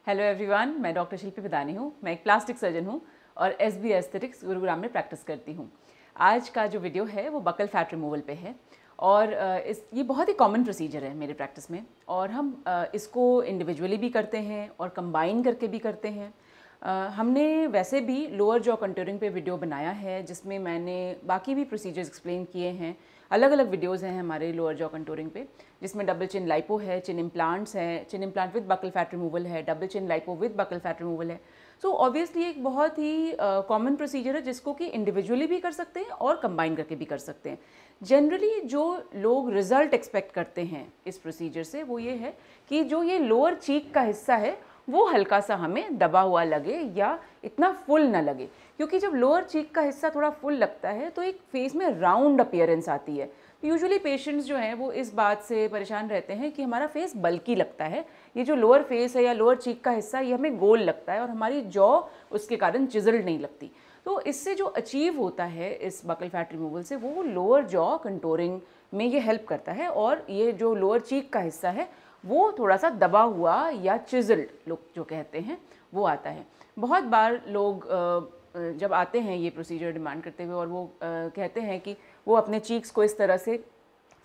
Hello everyone, मैं doctor शिल्पी बदानी हूँ। मैं एक प्लास्टिक सर्जन हूँ और एसबी एस्थेटिक्स गुरुग्राम में प्रैक्टिस करती हूँ। आज का जो वीडियो है वो बकल फैट रिमूवल पे है और ये बहुत ही कॉमन प्रोसीजर है मेरे प्रैक्टिस में और हम इसको इंडिविजुअली भी करते हैं और कंबाइन करके भी करते हैं। हमने वैसे भी लोअर जॉ कंटूरिंग पे वीडियो बनाया है जिसमें मैंने बाकी भी प्रोसीजर्स एक्सप्लेन किए हैं। अलग अलग वीडियोज़ हैं हमारे लोअर जॉ कंटूरिंग पे, जिसमें डबल चिन लाइपो है, चिन इम्प्लांट्स है, chin implant with buccal fat removal है, double chin lipo with buccal fat removal है। सो ऑब्वियसली एक बहुत ही कॉमन प्रोसीजर है जिसको कि इंडिविजुअली भी कर सकते हैं और कंबाइन करके भी कर सकते हैं। जनरली जो लोग रिजल्ट एक्सपेक्ट करते हैं इस प्रोसीजर से वो ये है कि जो ये लोअर चीक का हिस्सा है वो हल्का सा हमें दबा हुआ लगे या इतना फुल ना लगे, क्योंकि जब लोअर चीक का हिस्सा थोड़ा फुल लगता है तो एक फेस में राउंड अपीयरेंस आती है। तो यूजुअली पेशेंट्स जो हैं वो इस बात से परेशान रहते हैं कि हमारा फेस बल्की लगता है, ये जो लोअर फेस है या लोअर चीक का हिस्सा ये हमें गोल लगता है और हमारी जॉ उसके कारण चिजल्ड नहीं लगती। तो इससे जो अचीव होता है इस बकल फैट रिमूवल से वो लोअर जॉ कंटूरिंग में ये हेल्प करता है और ये जो लोअर चीक का हिस्सा है वो थोड़ा सा दबा हुआ या चिजल्ड लोग जो कहते हैं वो आता है। बहुत बार लोग जब आते हैं ये प्रोसीजर डिमांड करते हुए और वो कहते हैं कि वो अपने चीक्स को इस तरह से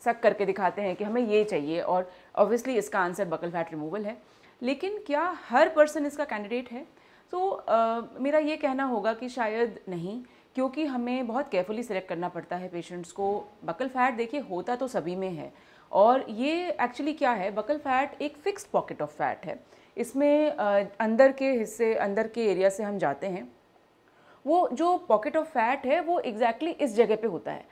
सक करके दिखाते हैं कि हमें ये चाहिए, और ऑब्वियसली इसका आंसर बकल फैट रिमूवल है। लेकिन क्या हर पर्सन इसका कैंडिडेट है? तो मेरा ये कहना होगा कि शायद नहीं, क्योंकि हमें बहुत केयरफुली सिलेक्ट करना पड़ता है पेशेंट्स को। बकल फैट देखिए होता तो सभी में है और ये एक्चुअली क्या है, बकल फैट एक फिक्स्ड पॉकेट ऑफ फैट है। इसमें अंदर के हिस्से, अंदर के एरिया से हम जाते हैं, वो जो पॉकेट ऑफ फैट है वो एग्जैक्टली इस जगह पे होता है,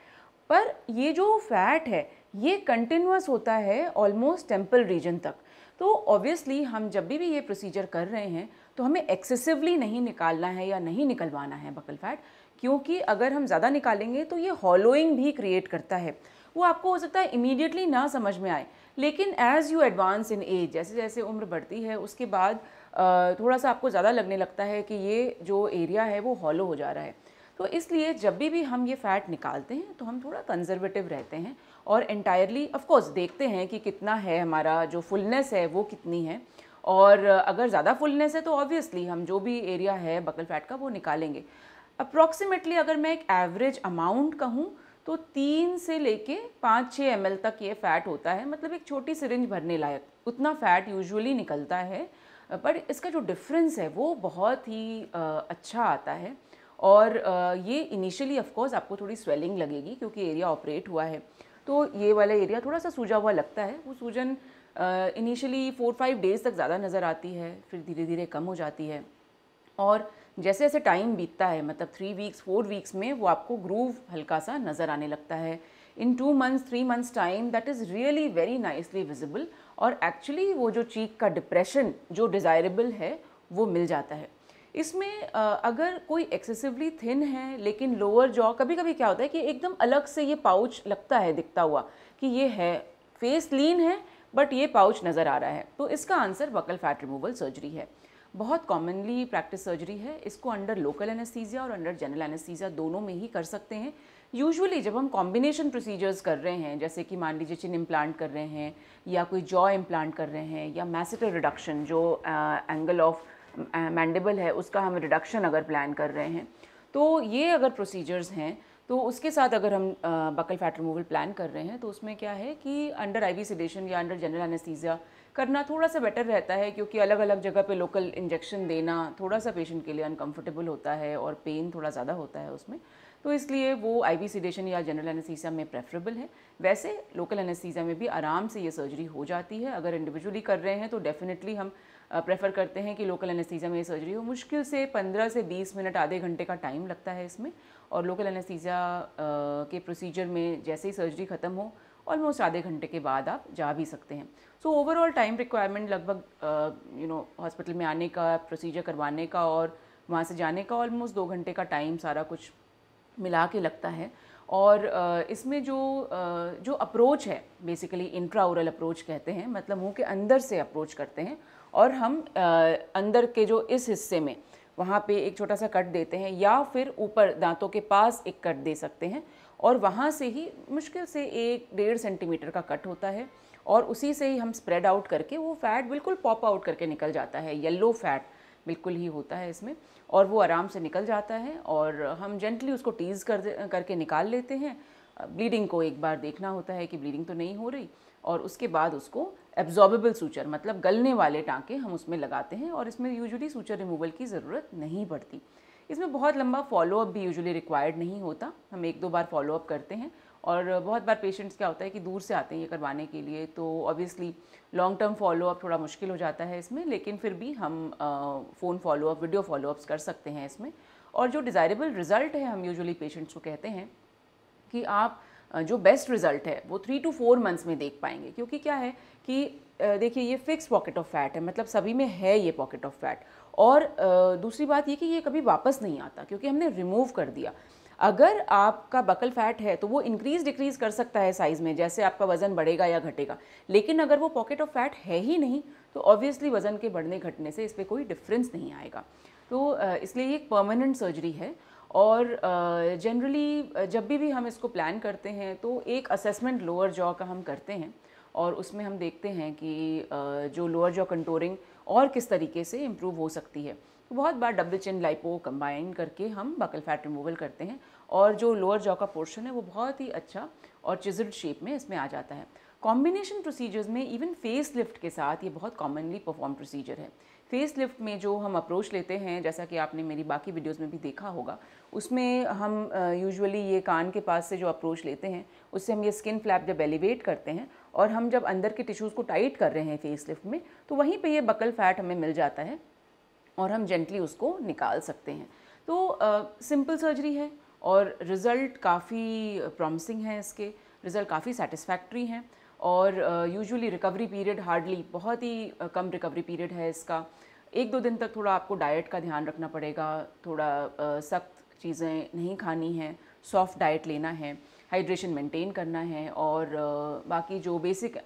पर ये जो फैट है ये कंटिन्यूअस होता है ऑलमोस्ट टेम्पल रीजन तक। तो ऑब्वियसली हम जब भी ये प्रोसीजर कर रहे हैं तो हमें एक्सेसिवली नहीं निकालना है या नहीं निकलवाना है बकल फैट, क्योंकि अगर हम ज़्यादा निकालेंगे तो ये हॉलोइंग भी क्रिएट करता है। वो आपको हो सकता है इमीडिएटली ना समझ में आए, लेकिन as you advance in age, जैसे जैसे उम्र बढ़ती है उसके बाद थोड़ा सा आपको ज़्यादा लगने लगता है कि ये जो एरिया है वो हॉलो हो जा रहा है। तो इसलिए जब भी हम ये फ़ैट निकालते हैं तो हम थोड़ा कंजर्वेटिव रहते हैं और एंटायरली ऑफ कोर्स देखते हैं कि कितना है, हमारा जो फुलनेस है वो कितनी है, और अगर ज़्यादा फुलनेस है तो ऑब्वियसली हम जो भी एरिया है बकल फैट का वो निकालेंगे। अप्रॉक्सीमेटली अगर मैं एक एवरेज अमाउंट कहूँ तो 3 से लेके 5-6 ml तक ये फ़ैट होता है, मतलब एक छोटी सिरिंज भरने लायक उतना फ़ैट यूजुअली निकलता है। पर इसका जो डिफरेंस है वो बहुत ही अच्छा आता है और ये इनिशियली ऑफ कोर्स आपको थोड़ी स्वेलिंग लगेगी क्योंकि एरिया ऑपरेट हुआ है, तो ये वाला एरिया थोड़ा सा सूजा हुआ लगता है। वो सूजन इनिशियली 4-5 डेज़ तक ज़्यादा नज़र आती है, फिर धीरे धीरे कम हो जाती है और जैसे जैसे टाइम बीतता है, मतलब 3 वीक्स 4 वीक्स में वो आपको ग्रूव हल्का सा नज़र आने लगता है। इन 2 months 3 months time that is really very nicely visible और एक्चुअली वो जो चीक का डिप्रेशन जो डिज़ायरेबल है वो मिल जाता है। इसमें अगर कोई एक्सेसिवली थिन है लेकिन लोअर जॉ, कभी कभी क्या होता है कि एकदम अलग से ये पाउच लगता है दिखता हुआ कि ये है, फेस लीन है बट ये पाउच नज़र आ रहा है, तो इसका answer buccal fat removal surgery है। बहुत कॉमनली प्रैक्टिस सर्जरी है, इसको अंडर लोकल एनेस्थीसिया और अंडर जनरल एनेस्थीसिया दोनों में ही कर सकते हैं। यूजुअली जब हम कॉम्बिनेशन प्रोसीजर्स कर रहे हैं, जैसे कि मान लीजिए चिन इम्प्लांट कर रहे हैं या कोई जॉ इम्प्लांट कर रहे हैं या मैसेटर रिडक्शन, जो एंगल ऑफ मैंडिबल है उसका हम रिडक्शन अगर प्लान कर रहे हैं, तो ये अगर प्रोसीजर्स हैं तो उसके साथ अगर हम बकल फैट रिमूवल प्लान कर रहे हैं तो उसमें क्या है कि अंडर आईवी सेडेशन या अंडर जनरल एनेस्थीसिया करना थोड़ा सा बेटर रहता है, क्योंकि अलग अलग जगह पे लोकल इंजेक्शन देना थोड़ा सा पेशेंट के लिए अनकंफर्टेबल होता है और पेन थोड़ा ज़्यादा होता है उसमें, तो इसलिए वो आईवी सेडेशन या जनरल एनेस्थीसिया में प्रेफरेबल है। वैसे लोकल एनेस्थीसिया में भी आराम से ये सर्जरी हो जाती है। अगर इंडिविजुअली कर रहे हैं तो डेफिनेटली हम प्रेफर करते हैं कि लोकल एनेस्थीसिया में ये सर्जरी हो। मुश्किल से 15 से 20 मिनट, आधे घंटे का टाइम लगता है इसमें, और लोकल एनेस्थीसिया के प्रोसीजर में जैसे ही सर्जरी ख़त्म हो ऑलमोस्ट आधे घंटे के बाद आप जा भी सकते हैं। सो ओवरऑल टाइम रिक्वायरमेंट लगभग हॉस्पिटल में आने का, प्रोसीजर करवाने का और वहाँ से जाने का ऑलमोस्ट 2 घंटे का टाइम सारा कुछ मिला के लगता है। और इसमें जो अप्रोच है बेसिकली इंट्राओरल अप्रोच कहते हैं, मतलब मुंह के अंदर से अप्रोच करते हैं और हम अंदर के जो इस हिस्से में वहाँ पे एक छोटा सा कट देते हैं या फिर ऊपर दांतों के पास एक कट दे सकते हैं और वहाँ से ही मुश्किल से 1-1.5 सेंटीमीटर का कट होता है और उसी से ही हम स्प्रेड आउट करके वो फैट बिल्कुल पॉप आउट करके निकल जाता है। येलो फैट बिल्कुल ही होता है इसमें, और वो आराम से निकल जाता है और हम जेंटली उसको टीज़ करके निकाल लेते हैं। ब्लीडिंग को एक बार देखना होता है कि ब्लीडिंग तो नहीं हो रही, और उसके बाद उसको एब्जॉर्बेबल सूचर मतलब गलने वाले टाँके हम उसमें लगाते हैं, और इसमें यूजुअली सूचर रिमूवल की ज़रूरत नहीं पड़ती। इसमें बहुत लंबा फॉलोअप भी यूजुअली रिक्वायर्ड नहीं होता, हम 1-2 बार फॉलोअप करते हैं। और बहुत बार पेशेंट्स क्या होता है कि दूर से आते हैं ये करवाने के लिए, तो ऑब्वियसली लॉन्ग टर्म फॉलोअप थोड़ा मुश्किल हो जाता है इसमें, लेकिन फिर भी हम फ़ोन फॉलोअप, वीडियो फॉलोअप्स कर सकते हैं इसमें। और जो डिज़ायरेबल रिज़ल्ट है, हम यूजुअली पेशेंट्स को कहते हैं कि आप जो बेस्ट रिज़ल्ट है वो 3 to 4 मंथ्स में देख पाएंगे, क्योंकि क्या है कि देखिए ये फिक्स पॉकेट ऑफ फैट है, मतलब सभी में है ये पॉकेट ऑफ फैट। और दूसरी बात ये कि ये कभी वापस नहीं आता, क्योंकि हमने रिमूव कर दिया। अगर आपका बकल फैट है तो वो इंक्रीज डिक्रीज कर सकता है साइज़ में, जैसे आपका वज़न बढ़ेगा या घटेगा, लेकिन अगर वो पॉकेट ऑफ फैट है ही नहीं तो ऑब्वियसली वज़न के बढ़ने घटने से इस पर कोई डिफरेंस नहीं आएगा। तो इसलिए ये एक परमानेंट सर्जरी है। और जनरली जब भी हम इसको प्लान करते हैं तो एक असेसमेंट लोअर जॉ का हम करते हैं, और उसमें हम देखते हैं कि जो लोअर जॉ कंटूरिंग और किस तरीके से इम्प्रूव हो सकती है। तो बहुत बार डबल चिन लाइपो कंबाइन करके हम बकल फैट रिमूवल करते हैं, और जो लोअर जॉ का पोर्शन है वो बहुत ही अच्छा और चिजल्ड शेप में इसमें आ जाता है। कॉम्बिनेशन प्रोसीजर्स में इवन फेस लिफ्ट के साथ ये बहुत कॉमनली परफॉर्म प्रोसीजर है। फेस लिफ्ट में जो हम अप्रोच लेते हैं, जैसा कि आपने मेरी बाकी वीडियोस में भी देखा होगा, उसमें हम यूजुअली ये कान के पास से जो अप्रोच लेते हैं उससे हम ये स्किन फ्लैप जब एलिवेट करते हैं और हम जब अंदर के टिश्यूज़ को टाइट कर रहे हैं फेस लिफ्ट में, तो वहीं पे ये बकल फैट हमें मिल जाता है और हम जेंटली उसको निकाल सकते हैं। तो सिंपल सर्जरी है और रिज़ल्ट काफ़ी प्रॉमिसिंग है, इसके रिज़ल्ट काफ़ी सेटिस्फैक्ट्री हैं, और यूजुअली रिकवरी पीरियड हार्डली, बहुत ही कम रिकवरी पीरियड है इसका। 1-2 दिन तक थोड़ा आपको डाइट का ध्यान रखना पड़ेगा, थोड़ा सख्त चीज़ें नहीं खानी हैं, सॉफ्ट डाइट लेना है, हाइड्रेशन मेंटेन करना है, और बाकी जो बेसिक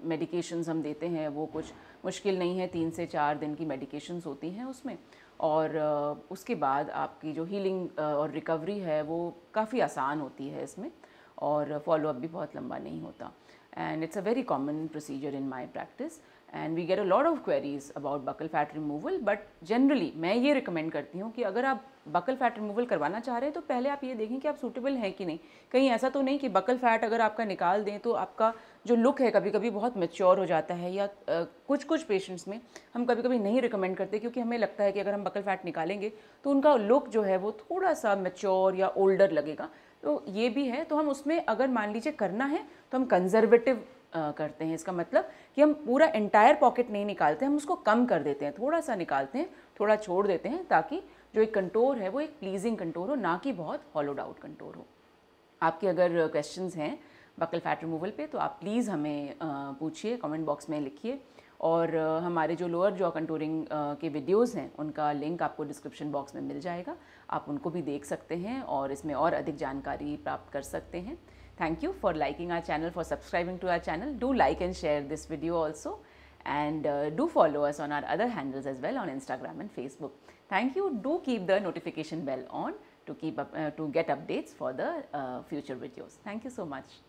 मेडिकेशंस हम देते हैं वो कुछ मुश्किल नहीं है, 3 से 4 दिन की मेडिकेशंस होती हैं उसमें, और उसके बाद आपकी जो हीलिंग और रिकवरी है वो काफ़ी आसान होती है इसमें, और फॉलोअप भी बहुत लंबा नहीं होता। And it's a very common procedure in my practice, and we get a lot of queries about buccal fat removal, but generally मैं ये recommend करती हूँ कि अगर आप buccal fat removal करवाना चाह रहे हैं तो पहले आप ये देखें कि आप suitable हैं कि नहीं। कहीं ऐसा तो नहीं कि buccal fat अगर आपका निकाल दें तो आपका जो look है कभी कभी बहुत mature हो जाता है, या कुछ कुछ पेशेंट्स में हम कभी कभी नहीं रिकमेंड करते, क्योंकि हमें लगता है कि अगर हम buccal fat निकालेंगे तो उनका लुक जो है वो थोड़ा सा mature या ओल्डर लगेगा। तो ये भी है, तो हम उसमें अगर मान लीजिए करना है तो हम कंजर्वेटिव करते हैं। इसका मतलब कि हम पूरा एंटायर पॉकेट नहीं निकालते, हम उसको कम कर देते हैं, थोड़ा सा निकालते हैं, थोड़ा छोड़ देते हैं, ताकि जो एक कंटोर है वो एक प्लीजिंग कंटोर हो, ना कि बहुत हॉलोड आउट कंटोर हो। आपके अगर क्वेश्चंस हैं बकल फैट रिमूवल पे तो आप प्लीज़ हमें पूछिए, कमेंट बॉक्स में लिखिए, और हमारे जो लोअर जॉ कंटूरिंग के वीडियोस हैं उनका लिंक आपको डिस्क्रिप्शन बॉक्स में मिल जाएगा, आप उनको भी देख सकते हैं और इसमें और अधिक जानकारी प्राप्त कर सकते हैं। Thank you for liking our channel, for subscribing to our channel. Do like and share this video also, and do follow us on our other handles as well on Instagram and Facebook. Thank you. Do keep the notification bell on to get updates for the future videos. Thank you so much.